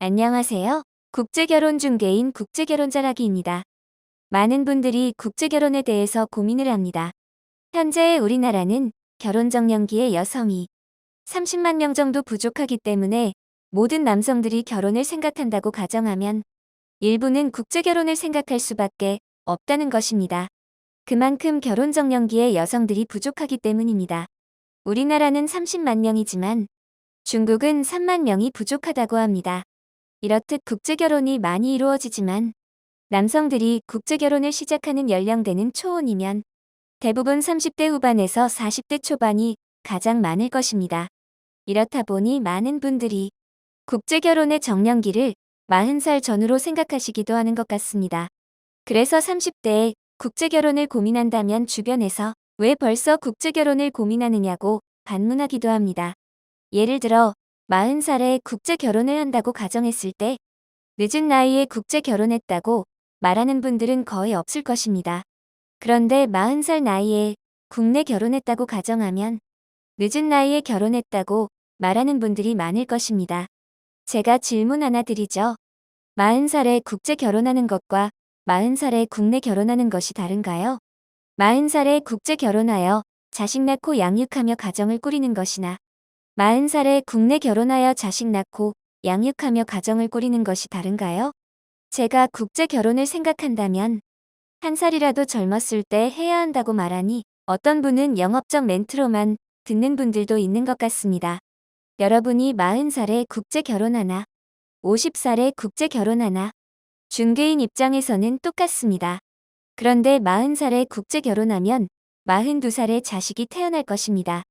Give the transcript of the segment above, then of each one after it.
안녕하세요. 국제결혼중개인 국제결혼자라기입니다. 많은 분들이 국제결혼에 대해서 고민을 합니다. 현재 우리나라는 결혼정년기의 여성이 30만 명 정도 부족하기 때문에 모든 남성들이 결혼을 생각한다고 가정하면 일부는 국제결혼을 생각할 수밖에 없다는 것입니다. 그만큼 결혼정년기의 여성들이 부족하기 때문입니다. 우리나라는 30만 명이지만 중국은 3만 명이 부족하다고 합니다. 이렇듯 국제결혼이 많이 이루어지지만 남성들이 국제결혼을 시작하는 연령대는 초혼이면 대부분 30대 후반에서 40대 초반이 가장 많을 것입니다. 이렇다 보니 많은 분들이 국제결혼의 정년기를 40살 전후로 생각하시기도 하는 것 같습니다. 그래서 30대에 국제결혼을 고민한다면 주변에서 왜 벌써 국제결혼을 고민하느냐고 반문하기도 합니다. 예를 들어 40살에 국제결혼을 한다고 가정했을 때 늦은 나이에 국제결혼했다고 말하는 분들은 거의 없을 것입니다. 그런데 40살 나이에 국내 결혼했다고 가정하면 늦은 나이에 결혼했다고 말하는 분들이 많을 것입니다. 제가 질문 하나 드리죠. 40살에 국제 결혼하는 것과 40살에 국내 결혼하는 것이 다른가요? 40살에 국제 결혼하여 자식 낳고 양육하며 가정을 꾸리는 것이나 40살에 국내 결혼하여 자식 낳고 양육하며 가정을 꾸리는 것이 다른가요? 제가 국제 결혼을 생각한다면 한 살이라도 젊었을 때 해야 한다고 말하니 어떤 분은 영업적 멘트로만 듣는 분들도 있는 것 같습니다. 여러분이 40살에 국제 결혼하나 50살에 국제 결혼하나 중개인 입장에서는 똑같습니다. 그런데 40살에 국제 결혼하면 42살에 자식이 태어날 것입니다.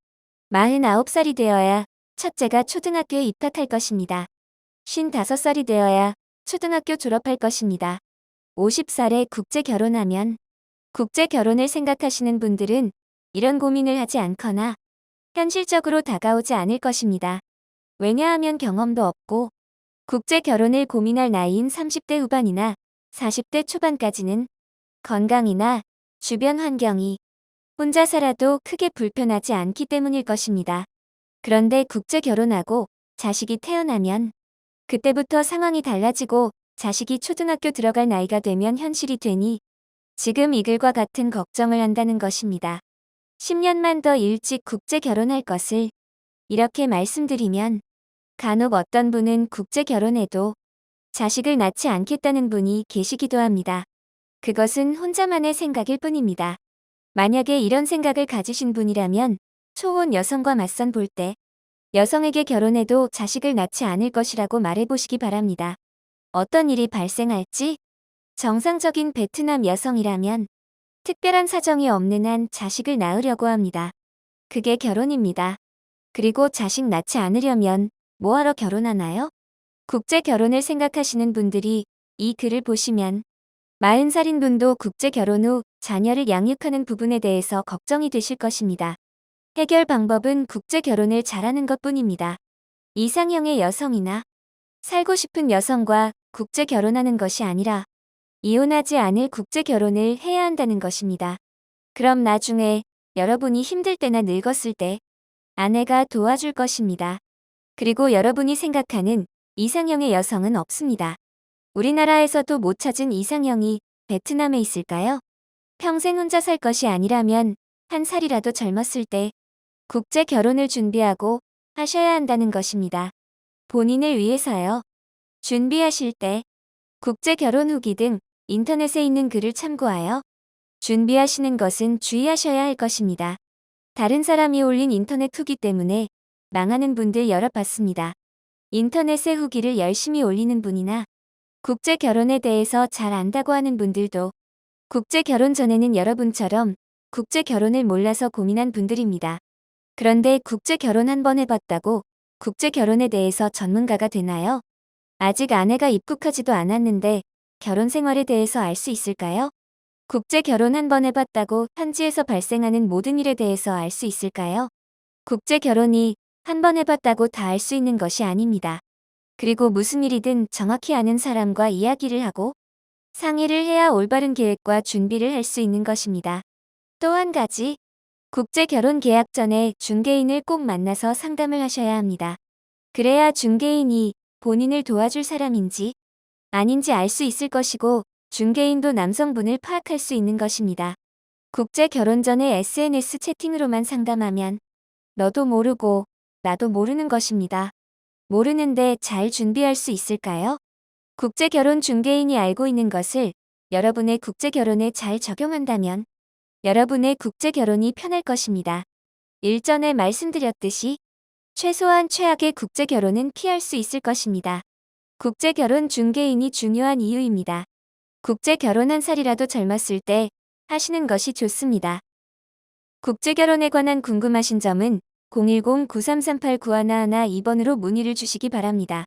49살이 되어야 첫째가 초등학교에 입학할 것입니다. 55살이 되어야 초등학교 졸업할 것입니다. 50살에 국제 결혼하면 국제 결혼을 생각하시는 분들은 이런 고민을 하지 않거나 현실적으로 다가오지 않을 것입니다. 왜냐하면 경험도 없고 국제 결혼을 고민할 나이인 30대 후반이나 40대 초반까지는 건강이나 주변 환경이 혼자 살아도 크게 불편하지 않기 때문일 것입니다. 그런데 국제 결혼하고 자식이 태어나면 그때부터 상황이 달라지고 자식이 초등학교 들어갈 나이가 되면 현실이 되니 지금 이글과 같은 걱정을 한다는 것입니다. 10년만 더 일찍 국제 결혼할 것을 이렇게 말씀드리면 간혹 어떤 분은 국제 결혼해도 자식을 낳지 않겠다는 분이 계시기도 합니다. 그것은 혼자만의 생각일 뿐입니다. 만약에 이런 생각을 가지신 분이라면 초혼 여성과 맞선 볼 때 여성에게 결혼해도 자식을 낳지 않을 것이라고 말해보시기 바랍니다. 어떤 일이 발생할지 정상적인 베트남 여성이라면 특별한 사정이 없는 한 자식을 낳으려고 합니다. 그게 결혼입니다. 그리고 자식 낳지 않으려면 뭐하러 결혼하나요? 국제 결혼을 생각하시는 분들이 이 글을 보시면 40살인 분도 국제 결혼 후 자녀를 양육하는 부분에 대해서 걱정이 되실 것입니다. 해결 방법은 국제 결혼을 잘하는 것뿐입니다. 이상형의 여성이나 살고 싶은 여성과 국제 결혼하는 것이 아니라 이혼하지 않을 국제 결혼을 해야 한다는 것입니다. 그럼 나중에 여러분이 힘들 때나 늙었을 때 아내가 도와줄 것입니다. 그리고 여러분이 생각하는 이상형의 여성은 없습니다. 우리나라에서도 못 찾은 이상형이 베트남에 있을까요? 평생 혼자 살 것이 아니라면 한 살이라도 젊었을 때 국제 결혼을 준비하고 하셔야 한다는 것입니다. 본인을 위해서요. 준비하실 때 국제 결혼 후기 등 인터넷에 있는 글을 참고하여 준비하시는 것은 주의하셔야 할 것입니다. 다른 사람이 올린 인터넷 후기 때문에 망하는 분들 여러 봤습니다. 인터넷에 후기를 열심히 올리는 분이나 국제 결혼에 대해서 잘 안다고 하는 분들도 국제 결혼 전에는 여러분처럼 국제 결혼을 몰라서 고민한 분들입니다. 그런데 국제 결혼 한 번 해봤다고 국제 결혼에 대해서 전문가가 되나요? 아직 아내가 입국하지도 않았는데 결혼 생활에 대해서 알 수 있을까요? 국제 결혼 한 번 해봤다고 현지에서 발생하는 모든 일에 대해서 알 수 있을까요? 국제 결혼이 한 번 해봤다고 다 알 수 있는 것이 아닙니다. 그리고 무슨 일이든 정확히 아는 사람과 이야기를 하고 상의를 해야 올바른 계획과 준비를 할 수 있는 것입니다. 또 한 가지, 국제 결혼 계약 전에 중개인을 꼭 만나서 상담을 하셔야 합니다. 그래야 중개인이 본인을 도와줄 사람인지 아닌지 알 수 있을 것이고, 중개인도 남성분을 파악할 수 있는 것입니다. 국제 결혼 전에 SNS 채팅으로만 상담하면 너도 모르고 나도 모르는 것입니다. 모르는데 잘 준비할 수 있을까요? 국제 결혼 중개인이 알고 있는 것을 여러분의 국제 결혼에 잘 적용한다면 여러분의 국제 결혼이 편할 것입니다. 일전에 말씀드렸듯이 최소한 최악의 국제 결혼은 피할 수 있을 것입니다. 국제 결혼 중개인이 중요한 이유입니다. 국제 결혼 한 살이라도 젊었을 때 하시는 것이 좋습니다. 국제 결혼에 관한 궁금하신 점은 010-9338-9111 2번으로 문의를 주시기 바랍니다.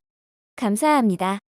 감사합니다.